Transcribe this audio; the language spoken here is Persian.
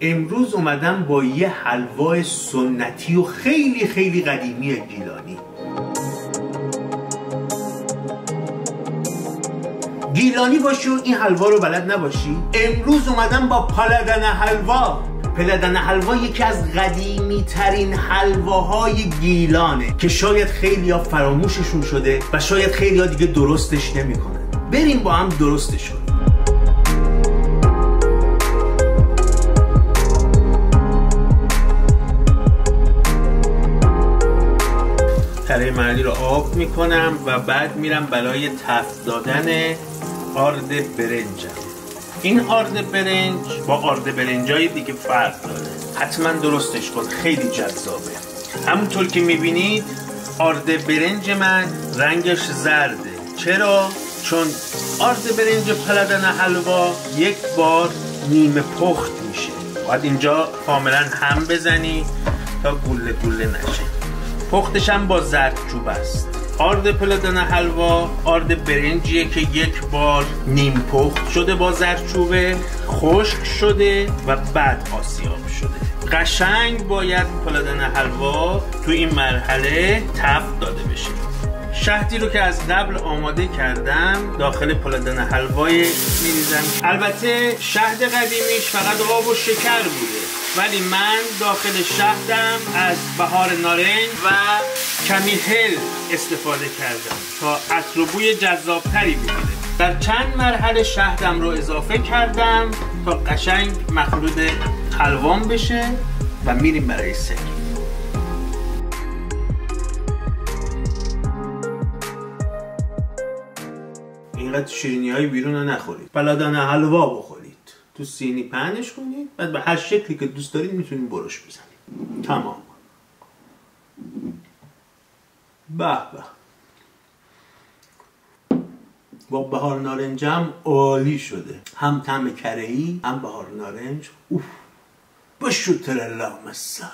امروز اومدم با یه حلوای سنتی و خیلی خیلی قدیمی گیلانی. گیلانی باشی و این حلوا رو بلد نباشی؟ امروز اومدم با پلدن حلوا. پلدن حلوا یکی از قدیمی ترین حلواهای گیلانه که شاید خیلی ها فراموششون شده و شاید خیلی ها دیگه درستش نمیکنن. بریم با هم درستش کنیم. تره محلی رو آب میکنم و بعد میرم برای تفت دادن آرد برنجم. این آرد برنج با آرد برنجای دیگه فرق داره. حتما درستش کن، خیلی جذابه. همونطور که میبینید آرد برنج من رنگش زرده. چرا؟ چون آرد برنج پلدن حلوا یک بار نیمه پخت میشه. باید اینجا کاملا هم بزنی تا گوله گوله نشه. پختش هم با زردچوبه است. آرد پلدن حلوا آرد برنجیه که یک بار نیم پخت شده با زردچوبه، خشک شده و بعد آسیاب شده. قشنگ باید پلدن حلوا تو این مرحله تفت داده بشه. شهدی رو که از قبل آماده کردم داخل پلدن حلوای میریزم. البته شهد قدیمیش فقط آب و شکر بوده، ولی من داخل شهدم از بهار نارنج و کمی هل استفاده کردم تا عطر و بوی جذابتری بگیره. در چند مرحله شهدم رو اضافه کردم تا قشنگ مخلوط حلوام بشه و میریم برای سرو. اینقدر شیرینی های بیرون رو نخورید. پلدن حلوا بخورید. تو سینی پهنش کنید، بعد به هر شکلی که دوست دارید میتونید برش بزنید. تمام. به به. با بهار نارنجم عالی شده. هم طعم کره‌ای، هم بهار نارنج. اوف. بشو ترلا مسا.